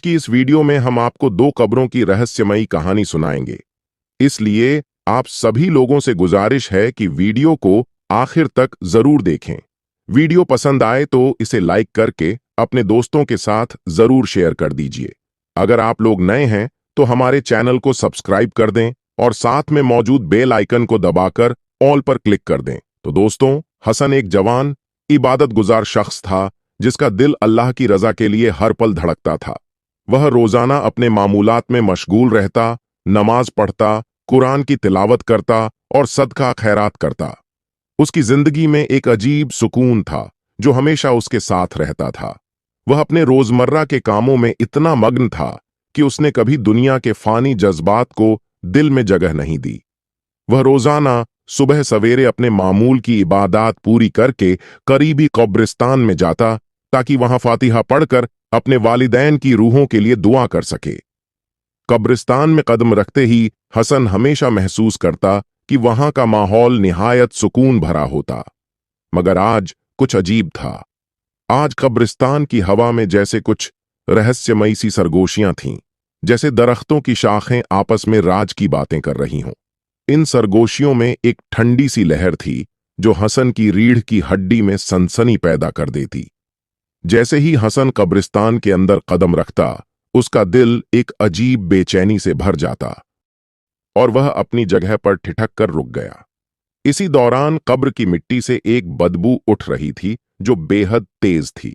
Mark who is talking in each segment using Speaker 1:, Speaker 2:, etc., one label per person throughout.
Speaker 1: कि इस वीडियो में हम आपको दो कब्रों की रहस्यमयी कहानी सुनाएंगे। इसलिए आप सभी लोगों से गुजारिश है कि वीडियो को आखिर तक जरूर देखें। वीडियो पसंद आए तो इसे लाइक करके अपने दोस्तों के साथ जरूर शेयर कर दीजिए। अगर आप लोग नए हैं तो हमारे चैनल को सब्सक्राइब कर दें और साथ में मौजूद बेल आइकन को दबाकर ऑल पर क्लिक कर दें। तो दोस्तों, हसन एक जवान, इबादत गुजार शख्स था जिसका दिल अल्लाह की रजा के लिए हर पल धड़कता था। वह रोजाना अपने मामूलात में मशगूल रहता, नमाज पढ़ता, कुरान की तिलावत करता और सदका खैरात करता। उसकी जिंदगी में एक अजीब सुकून था जो हमेशा उसके साथ रहता था। वह अपने रोजमर्रा के कामों में इतना मग्न था कि उसने कभी दुनिया के फानी जज्बात को दिल में जगह नहीं दी। वह रोजाना सुबह सवेरे अपने मामूल की इबादत पूरी करके करीबी कब्रिस्तान में जाता ताकि वहां फातिहा पढ़कर अपने वालिदैन की रूहों के लिए दुआ कर सके। कब्रिस्तान में कदम रखते ही हसन हमेशा महसूस करता कि वहां का माहौल निहायत सुकून भरा होता। मगर आज कुछ अजीब था। आज कब्रिस्तान की हवा में जैसे कुछ रहस्यमयी सी सरगोशियां थीं, जैसे दरख्तों की शाखें आपस में राज की बातें कर रही हों। इन सरगोशियों में एक ठंडी सी लहर थी जो हसन की रीढ़ की हड्डी में सनसनी पैदा कर देती। जैसे ही हसन कब्रिस्तान के अंदर कदम रखता, उसका दिल एक अजीब बेचैनी से भर जाता और वह अपनी जगह पर ठिठक कर रुक गया। इसी दौरान कब्र की मिट्टी से एक बदबू उठ रही थी जो बेहद तेज थी,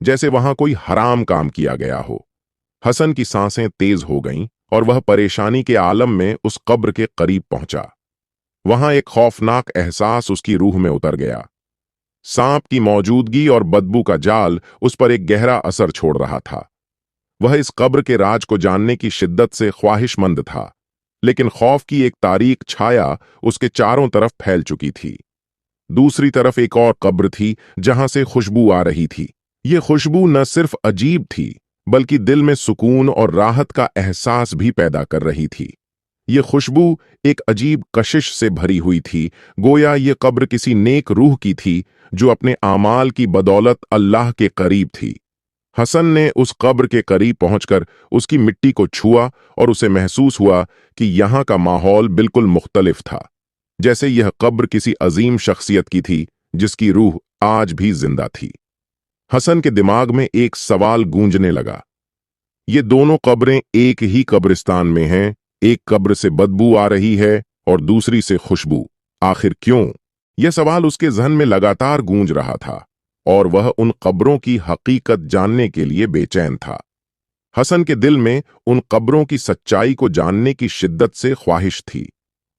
Speaker 1: जैसे वहां कोई हराम काम किया गया हो। हसन की सांसें तेज हो गईं और वह परेशानी के आलम में उस कब्र के करीब पहुंचा। वहां एक खौफनाक एहसास उसकी रूह में उतर गया। सांप की मौजूदगी और बदबू का जाल उस पर एक गहरा असर छोड़ रहा था। वह इस कब्र के राज को जानने की शिद्दत से ख्वाहिशमंद था, लेकिन खौफ की एक तारीक छाया उसके चारों तरफ फैल चुकी थी। दूसरी तरफ एक और कब्र थी जहां से खुशबू आ रही थी। ये खुशबू न सिर्फ अजीब थी बल्कि दिल में सुकून और राहत का एहसास भी पैदा कर रही थी। ये खुशबू एक अजीब कशिश से भरी हुई थी, गोया ये कब्र किसी नेक रूह की थी जो अपने आमाल की बदौलत अल्लाह के करीब थी। हसन ने उस कब्र के करीब पहुंचकर उसकी मिट्टी को छुआ और उसे महसूस हुआ कि यहां का माहौल बिल्कुल मुख्तलिफ था, जैसे यह कब्र किसी अजीम शख्सियत की थी जिसकी रूह आज भी जिंदा थी। हसन के दिमाग में एक सवाल गूंजने लगा। ये दोनों कब्रें एक ही कब्रिस्तान में हैं, एक कब्र से बदबू आ रही है और दूसरी से खुशबू। आखिर क्यों? यह सवाल उसके जहन में लगातार गूंज रहा था और वह उन कब्रों की हकीकत जानने के लिए बेचैन था। हसन के दिल में उन कब्रों की सच्चाई को जानने की शिद्दत से ख्वाहिश थी।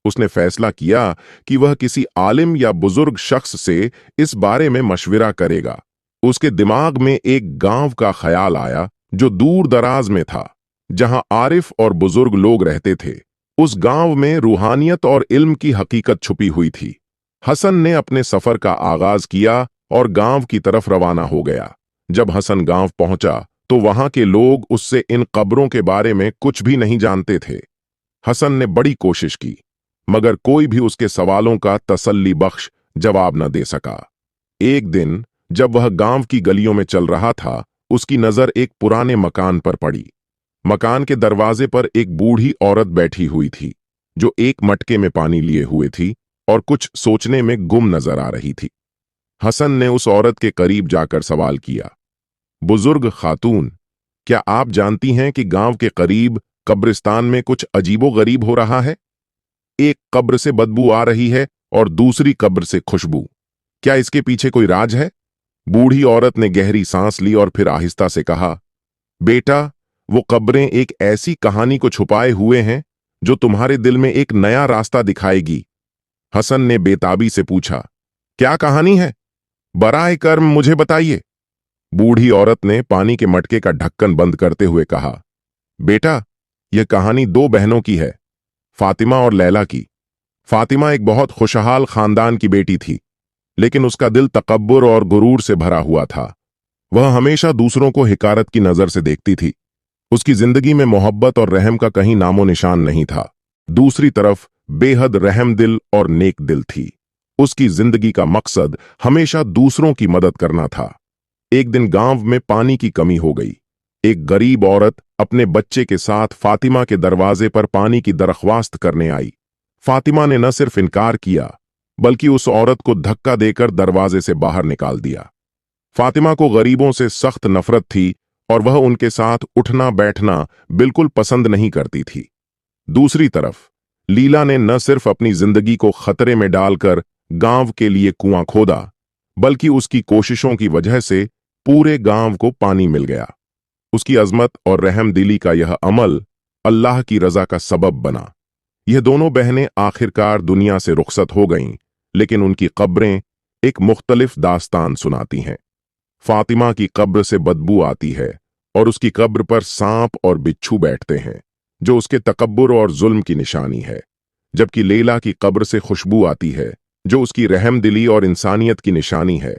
Speaker 1: उसने फैसला किया कि वह किसी आलिम या बुजुर्ग शख्स से इस बारे में मशविरा करेगा। उसके दिमाग में एक गांव का ख्याल आया जो दूर दराज में था, जहां आरिफ और बुजुर्ग लोग रहते थे। उस गांव में रूहानियत और इल्म की हकीकत छुपी हुई थी। हसन ने अपने सफर का आगाज किया और गांव की तरफ रवाना हो गया। जब हसन गांव पहुंचा तो वहां के लोग उससे इन कब्रों के बारे में कुछ भी नहीं जानते थे। हसन ने बड़ी कोशिश की, मगर कोई भी उसके सवालों का तसल्ली बख्श जवाब न दे सका। एक दिन जब वह गांव की गलियों में चल रहा था, उसकी नजर एक पुराने मकान पर पड़ी। मकान के दरवाजे पर एक बूढ़ी औरत बैठी हुई थी जो एक मटके में पानी लिए हुए थी और कुछ सोचने में गुम नजर आ रही थी। हसन ने उस औरत के करीब जाकर सवाल किया, बुजुर्ग खातून, क्या आप जानती हैं कि गांव के करीब कब्रिस्तान में कुछ अजीबोगरीब हो रहा है? एक कब्र से बदबू आ रही है और दूसरी कब्र से खुशबू। क्या इसके पीछे कोई राज है? बूढ़ी औरत ने गहरी सांस ली और फिर आहिस्ता से कहा, बेटा, वो कब्रें एक ऐसी कहानी को छुपाए हुए हैं जो तुम्हारे दिल में एक नया रास्ता दिखाएगी। हसन ने बेताबी से पूछा, क्या कहानी है? बराए कर्म मुझे बताइए। बूढ़ी औरत ने पानी के मटके का ढक्कन बंद करते हुए कहा, बेटा, यह कहानी दो बहनों की है, फातिमा और लैला की। फातिमा एक बहुत खुशहाल खानदान की बेटी थी, लेकिन उसका दिल तकब्बुर और गुरूर से भरा हुआ था। वह हमेशा दूसरों को हिकारत की नजर से देखती थी। उसकी जिंदगी में मोहब्बत और रहम का कहीं नामो निशान नहीं था। दूसरी तरफ बेहद रहम दिल और नेक दिल थी। उसकी जिंदगी का मकसद हमेशा दूसरों की मदद करना था। एक दिन गांव में पानी की कमी हो गई। एक गरीब औरत अपने बच्चे के साथ फातिमा के दरवाजे पर पानी की दरख्वास्त करने आई। फातिमा ने न सिर्फ इनकार किया बल्कि उस औरत को धक्का देकर दरवाजे से बाहर निकाल दिया। फातिमा को गरीबों से सख्त नफरत थी और वह उनके साथ उठना बैठना बिल्कुल पसंद नहीं करती थी। दूसरी तरफ लीला ने न सिर्फ अपनी जिंदगी को खतरे में डालकर गांव के लिए कुआं खोदा, बल्कि उसकी कोशिशों की वजह से पूरे गांव को पानी मिल गया। उसकी अजमत और रहमदिली का यह अमल अल्लाह की रजा का सबब बना। यह दोनों बहनें आखिरकार दुनिया से रुखसत हो गईं, लेकिन उनकी कब्रें एक मुख्तलिफ दास्तान सुनाती हैं। फातिमा की कब्र से बदबू आती है और उसकी कब्र पर सांप और बिच्छू बैठते हैं, जो उसके तकब्बुर और जुल्म की निशानी है। जबकि लैला की कब्र से खुशबू आती है, जो उसकी रहमदिली और इंसानियत की निशानी है।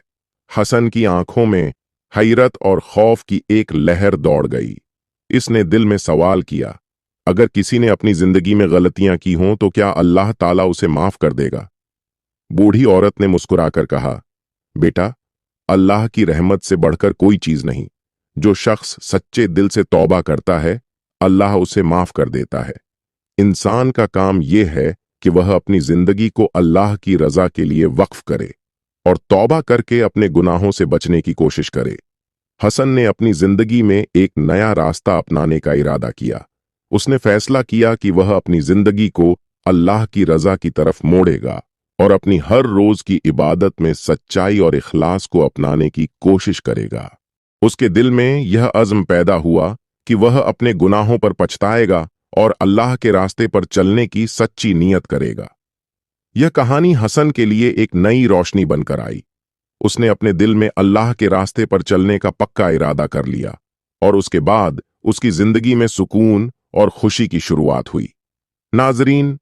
Speaker 1: हसन की आंखों में हैरत और खौफ की एक लहर दौड़ गई। इसने दिल में सवाल किया, अगर किसी ने अपनी जिंदगी में गलतियां की हों तो क्या अल्लाह ताला उसे माफ कर देगा? बूढ़ी औरत ने मुस्कुराकर कहा, बेटा, अल्लाह की रहमत से बढ़कर कोई चीज नहीं। जो शख्स सच्चे दिल से तौबा करता है, अल्लाह उसे माफ कर देता है। इंसान का काम यह है कि वह अपनी जिंदगी को अल्लाह की रजा के लिए वक्फ करे और तौबा करके अपने गुनाहों से बचने की कोशिश करे। हसन ने अपनी जिंदगी में एक नया रास्ता अपनाने का इरादा किया। उसने फैसला किया कि वह अपनी जिंदगी को अल्लाह की रजा की तरफ मोड़ेगा और अपनी हर रोज की इबादत में सच्चाई और इखलास को अपनाने की कोशिश करेगा। उसके दिल में यह अज़्म पैदा हुआ कि वह अपने गुनाहों पर पछताएगा और अल्लाह के रास्ते पर चलने की सच्ची नीयत करेगा। यह कहानी हसन के लिए एक नई रोशनी बनकर आई। उसने अपने दिल में अल्लाह के रास्ते पर चलने का पक्का इरादा कर लिया और उसके बाद उसकी जिंदगी में सुकून और खुशी की शुरुआत हुई। नाजरीन,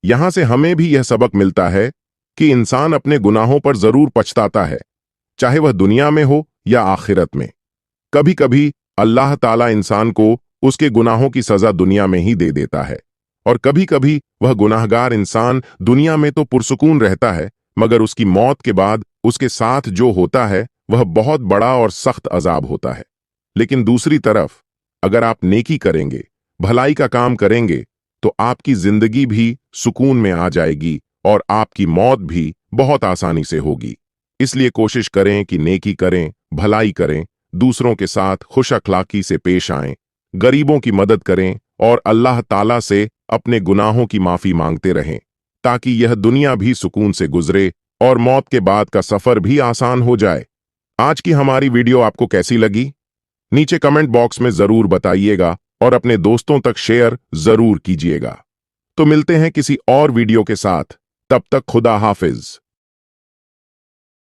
Speaker 1: यहां से हमें भी यह सबक मिलता है कि इंसान अपने गुनाहों पर जरूर पछताता है, चाहे वह दुनिया में हो या आखिरत में। कभी कभी अल्लाह ताला इंसान को उसके गुनाहों की सजा दुनिया में ही दे देता है और कभी कभी वह गुनाहगार इंसान दुनिया में तो पुरसुकून रहता है, मगर उसकी मौत के बाद उसके साथ जो होता है वह बहुत बड़ा और सख्त अजाब होता है। लेकिन दूसरी तरफ अगर आप नेकी करेंगे, भलाई का काम करेंगे, तो आपकी जिंदगी भी सुकून में आ जाएगी और आपकी मौत भी बहुत आसानी से होगी। इसलिए कोशिश करें कि नेकी करें, भलाई करें, दूसरों के साथ खुश अखलाकी से पेश आएं, गरीबों की मदद करें और अल्लाह ताला से अपने गुनाहों की माफी मांगते रहें, ताकि यह दुनिया भी सुकून से गुजरे और मौत के बाद का सफर भी आसान हो जाए। आज की हमारी वीडियो आपको कैसी लगी? नीचे कमेंट बॉक्स में जरूर बताइएगा और अपने दोस्तों तक शेयर जरूर कीजिएगा। तो मिलते हैं किसी और वीडियो के साथ, तब तक खुदा हाफिज।